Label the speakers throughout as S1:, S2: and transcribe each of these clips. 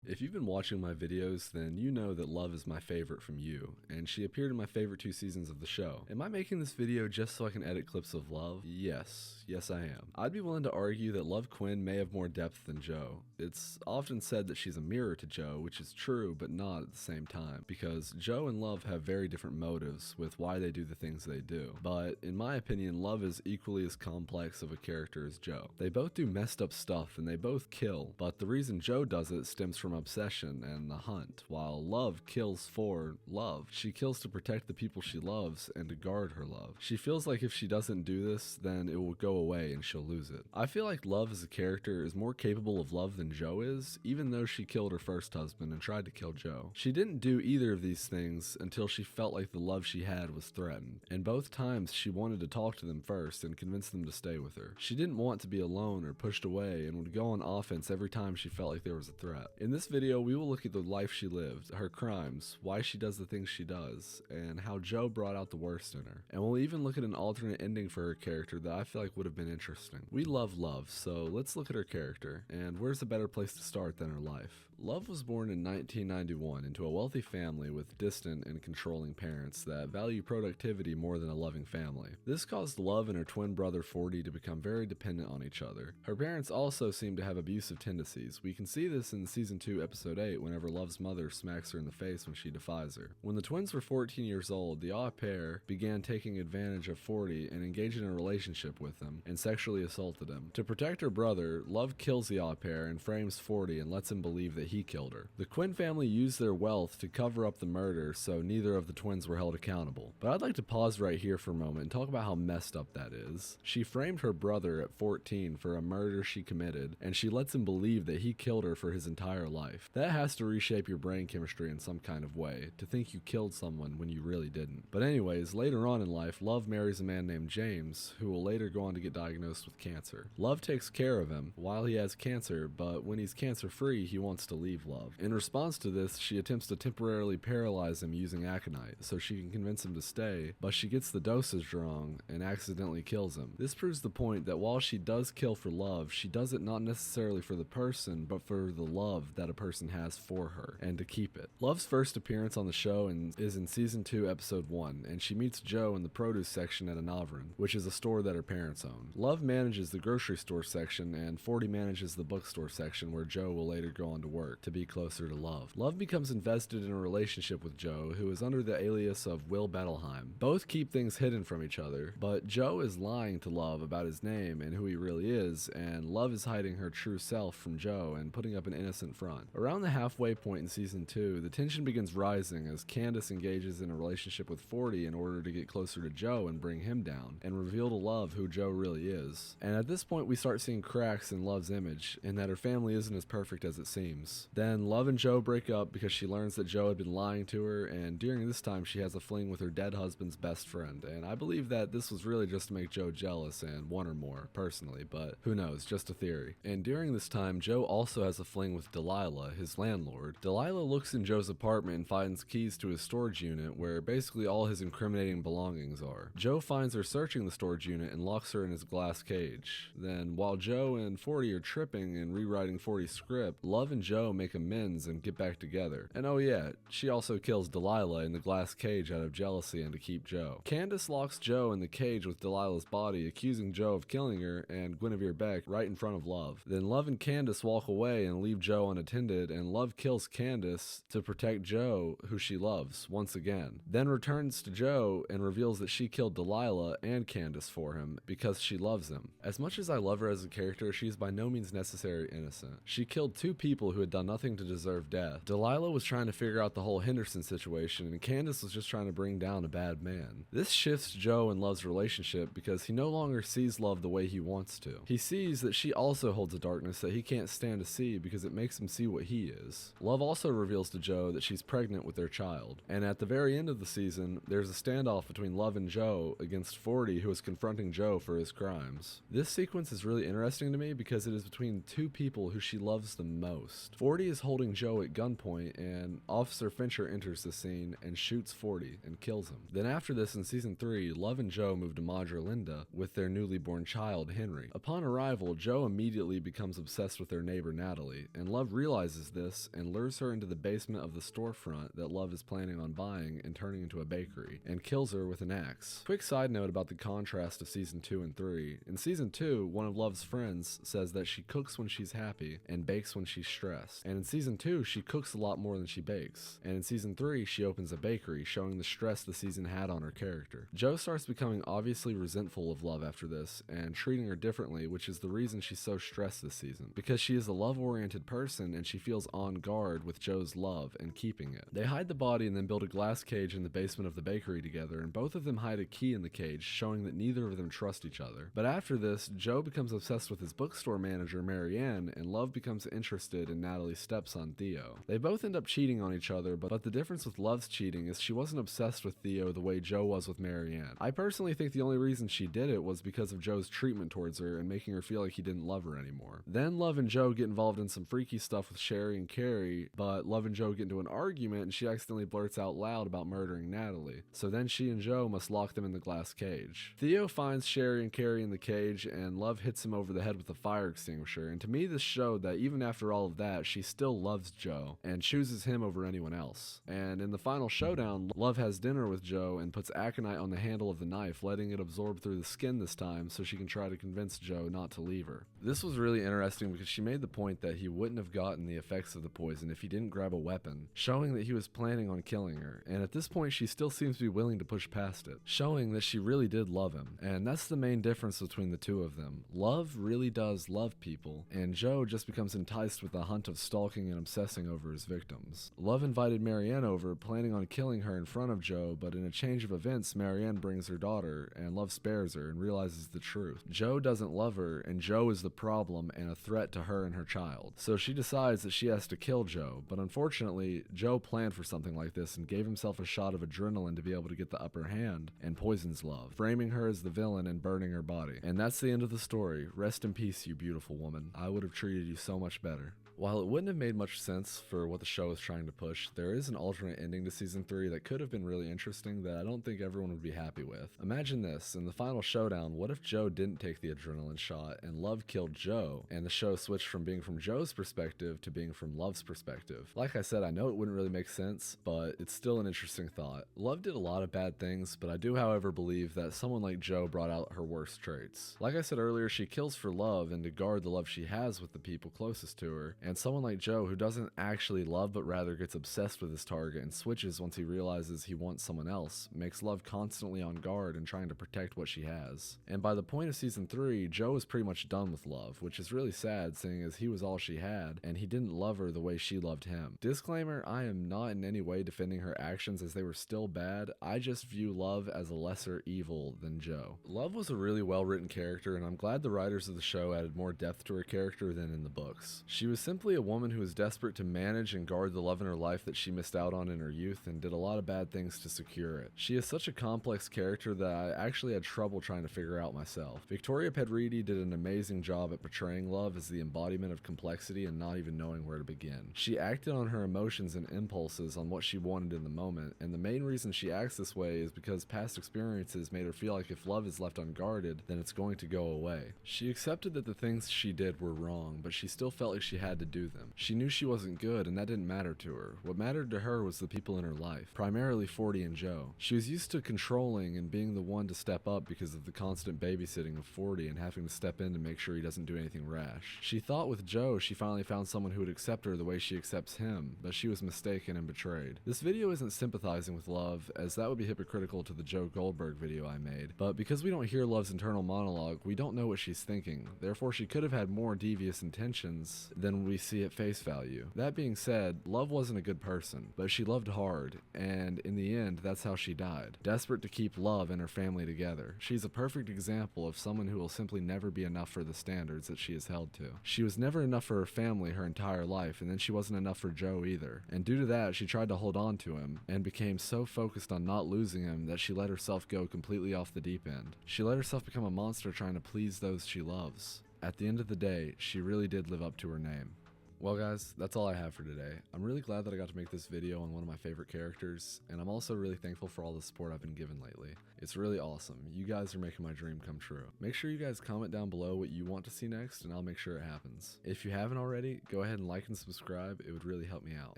S1: If you've been watching my videos, then you know that Love is my favorite from You, and she appeared in my favorite 2 seasons of the show. Am I making this video just so I can edit clips of Love? Yes I am. I'd be willing to argue that Love Quinn may have more depth than Joe. It's often said that she's a mirror to Joe, which is true, but not at the same time, because Joe and Love have very different motives with why they do the things they do. But in my opinion, Love is equally as complex of a character as Joe. They both do messed up stuff and they both kill, but the reason Joe does it stems from obsession and the hunt, while Love kills for love. She kills to protect the people she loves and to guard her love. She feels like if she doesn't do this, then it will go away and she'll lose it. I feel like Love as a character is more capable of love than Joe is, even though she killed her first husband and tried to kill Joe. She didn't do either of these things until she felt like the love she had was threatened, and both times she wanted to talk to them first and convince them to stay with her. She didn't want to be alone or pushed away and would go on offense every time she felt like there was a threat. In this video, we will look at the life she lived, her crimes, why she does the things she does, and how Joe brought out the worst in her. And we'll even look at an alternate ending for her character that I feel like would have been interesting. We love Love, so let's look at her character, and where's a better place to start than her life? Love was born in 1991 into a wealthy family with distant and controlling parents that value productivity more than a loving family. This caused Love and her twin brother 40 to become very dependent on each other. Her parents also seem to have abusive tendencies. We can see this in season 2 episode 8 whenever Love's mother smacks her in the face when she defies her. When the twins were 14 years old, the au pair began taking advantage of 40 and engaged in a relationship with him and sexually assaulted him. To protect her brother, Love kills the au pair and frames 40 and lets him believe that he killed her. The Quinn family used their wealth to cover up the murder so neither of the twins were held accountable. But I'd like to pause right here for a moment and talk about how messed up that is. She framed her brother at 14 for a murder she committed, and she lets him believe that he killed her for his entire life. That has to reshape your brain chemistry in some kind of way, to think you killed someone when you really didn't. But anyways, later on in life, Love marries a man named James, who will later go on to get diagnosed with cancer. Love takes care of him while he has cancer, but when he's cancer-free, he wants to leave Love. In response to this, she attempts to temporarily paralyze him using aconite, so she can convince him to stay, but she gets the dosage wrong and accidentally kills him. This proves the point that while she does kill for love, she does it not necessarily for the person, but for the love that a person has for her, and to keep it. Love's first appearance on the show is in season 2 episode 1, and she meets Joe in the produce section at Anavrin, which is a store that her parents own. Love manages the grocery store section, and 40 manages the bookstore section where Joe will later go on to work to be closer to Love. Love becomes invested in a relationship with Joe, who is under the alias of Will Bettelheim. Both keep things hidden from each other, but Joe is lying to Love about his name and who he really is, and Love is hiding her true self from Joe and putting up an innocent front. Around the halfway point in season 2, the tension begins rising as Candace engages in a relationship with 40 in order to get closer to Joe and bring him down, and reveal to Love who Joe really is. And at this point, we start seeing cracks in Love's image, in that her family isn't as perfect as it seems. Then Love and Joe break up because she learns that Joe had been lying to her, and during this time she has a fling with her dead husband's best friend, and I believe that this was really just to make Joe jealous and want her more, personally, but who knows, just a theory. And during this time, Joe also has a fling with Delilah, his landlord. Delilah looks in Joe's apartment and finds keys to his storage unit where basically all his incriminating belongings are. Joe finds her searching the storage unit and locks her in his glass cage. Then, while Joe and 40 are tripping and rewriting 40's script, Love and Joe make amends and get back together. And oh yeah, she also kills Delilah in the glass cage out of jealousy and to keep Joe. Candace locks Joe in the cage with Delilah's body, accusing Joe of killing her and Guinevere Beck right in front of Love. Then Love and Candace walk away and leave Joe unattended, and Love kills Candace to protect Joe, who she loves, once again. Then returns to Joe and reveals that she killed Delilah and Candace for him because she loves him. As much as I love her as a character, she is by no means necessarily innocent. She killed 2 people who had done nothing to deserve death. Delilah was trying to figure out the whole Henderson situation, and Candace was just trying to bring down a bad man. This shifts Joe and Love's relationship because he no longer sees Love the way he wants to. He sees that she also holds a darkness that he can't stand to see because it makes him see what he is. Love also reveals to Joe that she's pregnant with their child, and at the very end of the season, there's a standoff between Love and Joe against 40, who is confronting Joe for his his crimes. This sequence is really interesting to me because it is between two people who she loves the most. 40 is holding Joe at gunpoint, and Officer Fincher enters the scene and shoots 40 and kills him. Then after this, in season 3, Love and Joe move to Madra Linda with their newly born child, Henry. Upon arrival, Joe immediately becomes obsessed with their neighbor, Natalie, and Love realizes this and lures her into the basement of the storefront that Love is planning on buying and turning into a bakery, and kills her with an axe. Quick side note about the contrast of season 2 and 3. In season 2, one of Love's friends says that she cooks when she's happy and bakes when she's stressed. And in season 2, she cooks a lot more than she bakes. And in season 3, she opens a bakery, showing the stress the season had on her character. Joe starts becoming obviously resentful of Love after this, and treating her differently, which is the reason she's so stressed this season. Because she is a love-oriented person, and she feels on guard with Joe's love and keeping it. They hide the body and then build a glass cage in the basement of the bakery together, and both of them hide a key in the cage, showing that neither of them trust each other. But after this, Joe becomes obsessed with his bookstore manager, Marianne, and Love becomes interested in Natalie's stepson, Theo. They both end up cheating on each other, but the difference with Love's cheating is she wasn't obsessed with Theo the way Joe was with Marianne. I personally think the only reason she did it was because of Joe's treatment towards her and making her feel like he didn't love her anymore. Then Love and Joe get involved in some freaky stuff with Sherry and Carrie, but Love and Joe get into an argument and she accidentally blurts out loud about murdering Natalie. So then she and Joe must lock them in the glass cage. Theo finds Sherry and Carrie in the cage, and Love hits him over the head with a fire extinguisher, and to me this showed that even after all of that, she still loves Joe and chooses him over anyone else. And in the final showdown, Love has dinner with Joe and puts aconite on the handle of the knife, letting it absorb through the skin this time so she can try to convince Joe not to leave her. This was really interesting because she made the point that he wouldn't have gotten the effects of the poison if he didn't grab a weapon, showing that he was planning on killing her, and at this point she still seems to be willing to push past it, showing that she really did love him. And that's the main difference between the two of them. Love really does love people, and Joe just becomes enticed with the hunt of stalking and obsessing over his victims. Love invited Marianne over, planning on killing her in front of Joe, but in a change of events, Marianne brings her daughter, and Love spares her and realizes the truth. Joe doesn't love her, and Joe is the problem and a threat to her and her child. So she decides that she has to kill Joe, but unfortunately, Joe planned for something like this and gave himself a shot of adrenaline to be able to get the upper hand, and poisons Love, framing her as the villain and burning her body. And that's the end of the story. Rest in peace, you beautiful woman. I would have treated you so much better. While it wouldn't have made much sense for what the show is trying to push, there is an alternate ending to season 3 that could have been really interesting that I don't think everyone would be happy with. Imagine this, in the final showdown, what if Joe didn't take the adrenaline shot and Love killed Joe, and the show switched from being from Joe's perspective to being from Love's perspective? Like I said, I know it wouldn't really make sense, but it's still an interesting thought. Love did a lot of bad things, but I do however believe that someone like Joe brought out her worst traits. Like I said earlier, she kills for love and to guard the love she has with the people closest to her, and someone like Joe, who doesn't actually love but rather gets obsessed with his target and switches once he realizes he wants someone else, makes Love constantly on guard and trying to protect what she has. And by the point of season 3, Joe is pretty much done with Love, which is really sad seeing as he was all she had and he didn't love her the way she loved him. Disclaimer, I am not in any way defending her actions as they were still bad, I just view Love as a lesser evil than Joe. Love was a really well written character, and I'm glad the writers of the show added more depth to her character than in the books. She was simply a woman who was desperate to manage and guard the love in her life that she missed out on in her youth and did a lot of bad things to secure it. She is such a complex character that I actually had trouble trying to figure out myself. Victoria Pedretti did an amazing job at portraying Love as the embodiment of complexity and not even knowing where to begin. She acted on her emotions and impulses on what she wanted in the moment, and the main reason she acts this way is because past experiences made her feel like if love is left unguarded, then it's going to go away. She accepted that the things she did were wrong, but she still felt like she had to do them. She knew she wasn't good, and that didn't matter to her. What mattered to her was the people in her life, primarily 40 and Joe. She was used to controlling and being the one to step up because of the constant babysitting of 40 and having to step in to make sure he doesn't do anything rash. She thought with Joe she finally found someone who would accept her the way she accepts him, but she was mistaken and betrayed. This video isn't sympathizing with Love, as that would be hypocritical to the Joe Goldberg video I made, but because we don't hear Love's internal monologue, we don't know what she's thinking. Therefore, she could have had more devious intentions than we we see at face value. That being said, Love wasn't a good person, but she loved hard, and in the end, that's how she died, desperate to keep Love and her family together. She's a perfect example of someone who will simply never be enough for the standards that she is held to. She was never enough for her family her entire life, and then she wasn't enough for Joe either. And due to that, she tried to hold on to him, and became so focused on not losing him that she let herself go completely off the deep end. She let herself become a monster trying to please those she loves. At the end of the day, she really did live up to her name. Well guys, that's all I have for today. I'm really glad that I got to make this video on one of my favorite characters, and I'm also really thankful for all the support I've been given lately. It's really awesome. You guys are making my dream come true. Make sure you guys comment down below what you want to see next, and I'll make sure it happens. If you haven't already, go ahead and like and subscribe. It would really help me out.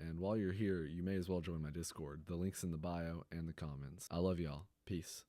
S1: And while you're here, you may as well join my Discord. The link's in the bio and the comments. I love y'all. Peace.